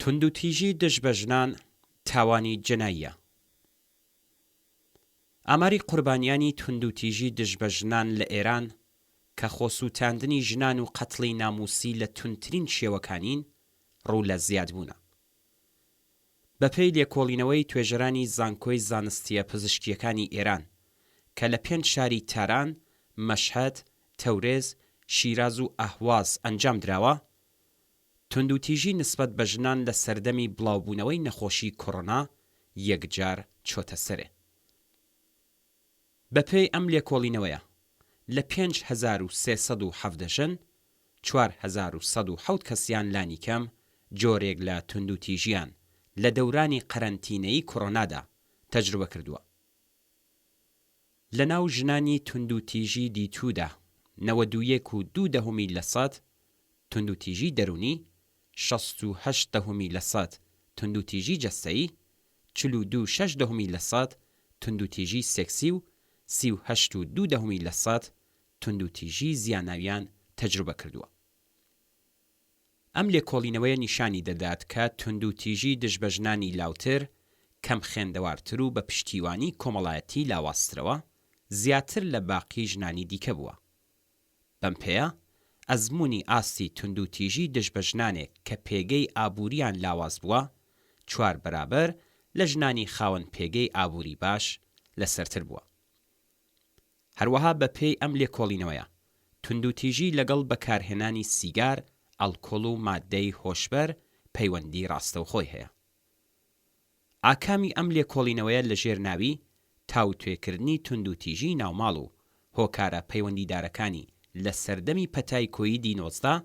توندوتیژی دژ بە ژنان تاوانی جەناییە. ئاماری قوربانیانی توندوتیژی دژ بە ژنان لە ئێران کە خۆسووتاندنی ژنان و قەتڵی ناموسی لە توندترین شێوەکانین ڕوو لە زیادبوونە. بەپێی لێکۆڵینەوەی توێژەرانی زانکۆی زانستیە پزیشکیەکانی ئێران کە لە 5 شاری تاران، مەشهەد، تەورێز، شیراز و ئەهواز ئەنجام دراوە، توندوتیژی نسبەت بە ژنان لە سەردەمی بڵاوبوونەوەی نەخۆشی کۆڕۆنا یەکجار چۆتە سەرێ. بەپێی ئەم لێکۆڵینەوەیە لە 5370 ژن 4107 کەسیان لانی کەم جۆرێک لە توندوتیژیان لە دەورانی قەرەنتینەیی کۆڕۆنادا تەجروبە کردووە. لە ناو ژنانی توندوتیژی دیتوودا 91.2% توندوتیژی دەرونی، 68% توندوتیژی جەستەیی، 42.6% توندوتیژی سێکسی و 38.2% توندوتیژی زیاناویان تەجروبە کردووە. ئەم لێکۆڵینەوەیە نیشانی دەدات کە توندوتیژی دژ بە ژنانی لاوتر کەم خوێندەوارتر و بە پشتیوانی کۆمەڵایەتی لاواسترەوە زیاتر لە باقی ژنانی دیکە بووە. بەم پێیە ئەزموونی ئاستی توندوتیژی دژ بە ژنانێک کە پێگەی ئابووریان لاواز بووە 4 بەرابەر لە ژنانی خاوەن پێگەی ئابووری باش لەسەرتر بووە. هەروەها بەپێی ئەم لێکۆڵینەوەیە توندوتیژی لەگەڵ بەکارهێنانی سیگار، ئەڵکۆڵ و ماددەی هۆشبەر پەیوەندی ڕاستەوخۆی هەیە. ئاکامی ئەم لێکۆڵینەوەیە لە ژێرناوی تاوتوێکردنی توندوتیژی ناوماڵ و هۆکارە پەیوەندیدارەکانی لە سەردەمی پەتای کۆیدی 19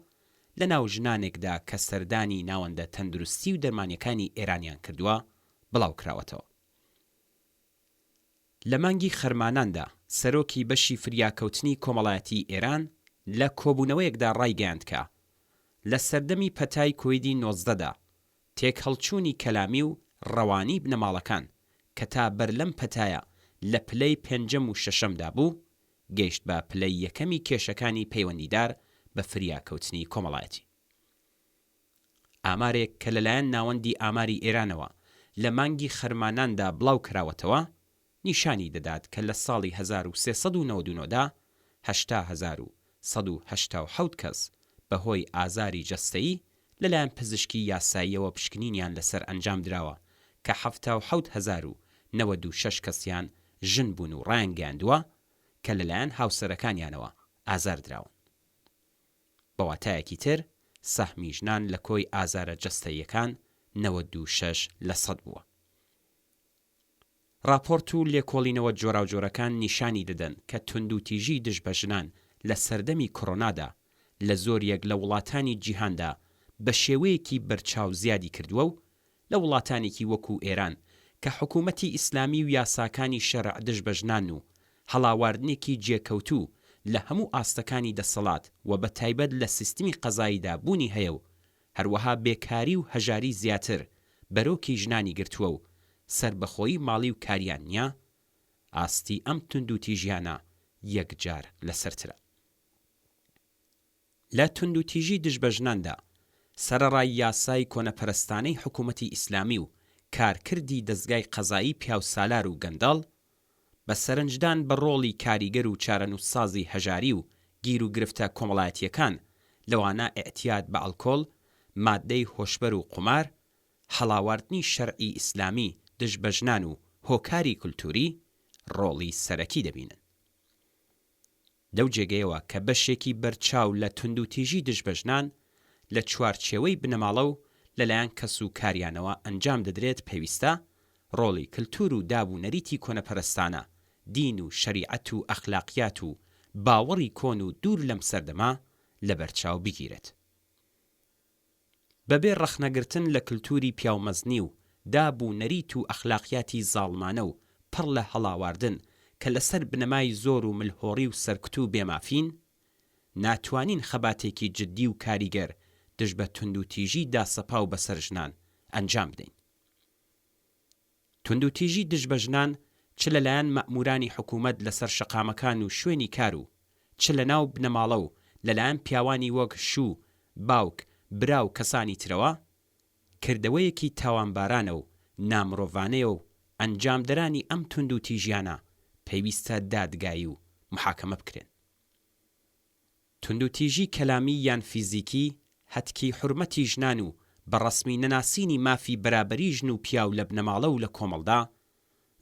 لە ناو ژنانێکدا کە سەردانی ناوەندە تەندروستی و دەرمانیەکانی ئێرانیان کردووە بڵاو کراوەتەوە. لە مانگی خەرماناندا سەرۆکی بەشی فریاکەوتنی کۆمەڵایەتی ئێران لە کۆبوونەوەیەکدا ڕایگەیاند کە لە سەردەمی پەتای کۆیدی 19دا تێک هەڵچوونی کەلامی و ڕەوانی بنەماڵەکان کە تا بەرلەم پەتایە لە پلەی 5ەم و 6ەمدا بوو گەیشت بە پلەی یەکەمی کێشەکانی پەیوەندیدار بە فریاکەوتنی کۆمەڵایەتی. ئامارێک کە لەلایەن ناوەندی ئاماری ئێرانەوە لە مانگی خەرماناندا بڵاو کراوەتەوە نیشانی دەدات کە لە ساڵی 1399دا 8187 کەس بەهۆی ئازاری جەستەیی لەلایەن پزیشکی یاساییەوە پشکنینیان لەسەر ئەنجام دراوە کە 77096 کەسیان ژن بوون و ڕایانگەاندووە کە لەلایەن هاوسەرەکانیانەوە ئازار دراون. بەواتایەکی تر سەهمی ژنان لە کۆی ئازارە جەستەییەکان 96% بووە. راپۆرت و لێکۆڵینەوە جۆراوجۆرەکان نیشانی دەدەن کە توندوتیژی دژ بە ژنان لە سەردەمی کۆڕۆنادا لە زۆریەک لە وڵاتانی جیهاندا بە شێوەیەکی بەرچاو زیادی کردووە و لە وڵاتانێکی وەکو ئێران کە حکوومەتی ئیسلامی و یاساکانی شەرع دژ بە ژنان و هەڵاواردنێکی جێکەوتوو لە هەموو ئاستەکانی دەسەڵات و بە تایبەت لە سیستمی قەزاییدا بوونی هەیە و هەروەها بێکاری و هەژاری زیاتر بەرۆکی ژنانی گرتووە و سربەخۆیی ماڵی و کاریان نییە، ئاستی ئەم توندوتیژیانە یەکجار لەسەرترە. لە توندوتیژی دژ بە ژناندا سەرەڕای یاسای کۆنەپەرستانەی حکوومەتی ئیسلامی و کارکردی دەستگای قەزایی پیاوسالار و گەندەڵ بە سەرنجدان بە ڕۆڵی کاریگەر و چارەنووسسازی هەژاری و گیر و گرفتە کۆمەڵایەتیەکان لەوانە ئێعتیاد بە ئەڵکۆڵ، ماددەی هۆشبەر و قومار، هەڵاواردنی شەرعی ئیسلامی دژ بە ژنان و هۆکاری کولتوری ڕۆڵی سەرەکی دەبینن. لەو جێگەیەوە کە بەشێکی بەرچاو لە توندوتیژی دژ بە ژنان لە چوارچێوەی بنەماڵە و لەلایەن کەس و کاریانەوە ئەنجام دەدرێت پێویستە ڕۆڵی کللتور و دابوونەریتی کۆنەپەرستانە، دین و شەریعەت و ئەخلاقیات و باوەڕی کۆن و دوور لەم سەردەما لە بەرچاو بگیرێت. بەبێ ڕەخنەگرتن لە کللتوری پیاومەزنی و دابوونەریت و ئەخلاقیاتی زاڵمانە و پڕ لە هەڵاواردن کە لەسەر بنەمای زۆر و ملهۆڕی و سەرکوت و بێمافین، ناتوانین خەباتێکی جددی و کاریگەر دژ بە توندوتیژی داسەپا و بەسەر ژنان ئەنجام بدەین. توندوتیژی دژ بە ژنان چ لەلایەن مەئمورانی حکوومەت لەسەر شەقامەکان و شوێنی کار و چ لە ناو بنەماڵە و لەلایەن پیاوانی وەک شوو، باوک، برا و کەسانی ترەوە کردەوەیەکی تاوانبارانە و نامرۆڤانەیە و ئەنجامدەرانی ئەم تونند و تیژیانە پێویستە دادگایی و محاکەمە بکرێن. تونند و تیژی کەلامی یان فیزیکی هەتکی حورمەتی ژنان و بەڕەسمی نەناسینی مافی بەرابەری ژن و پیاو لە بنەماڵە و لە کۆمەڵدا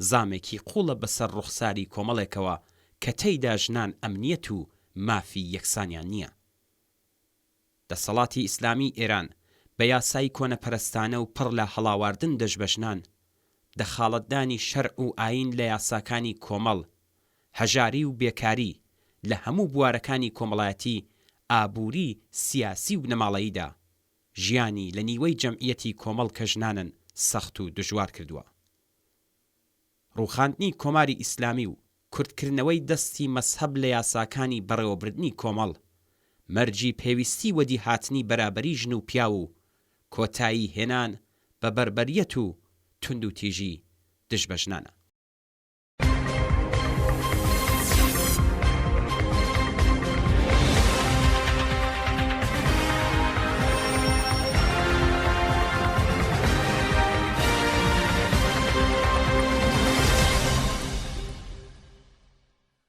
زامێکی قوڵە بەسەر ڕوخساری کۆمەڵێکەوە کە تێیدا ژنان ئەمنیەت و مافی یەکسانیان نییە. دەسەڵاتی ئیسلامی ئێران بە یاسای کۆنەپەرستانە و پڕ لە هەڵاواردن دەست بە ژنان، دەخاڵەتدانی شەرع و ئاین لە یاساکانی کۆمەڵ، هەژاری و بێکاری لە هەموو بوارەکانی کۆمەڵایەتی، ئابووری سیاسی و بنەماڵەییدا ژیانی لە نیوەی جەمعیەتی کۆمەڵ کە ژنانن سەخت و دژوار کردووە. ڕووخاندنی کۆماری ئیسلامی و کورتکردنەوەی دەستی مەسهەب لە یاساکانی بەڕێوەبردنی کۆمەڵ مەرجی پێویستی وەدی هاتنی بەرابەری ژن و پیا و کۆتایی هێنان بە بەربەریەت و تونند و تیژی دژ بە ژنانە.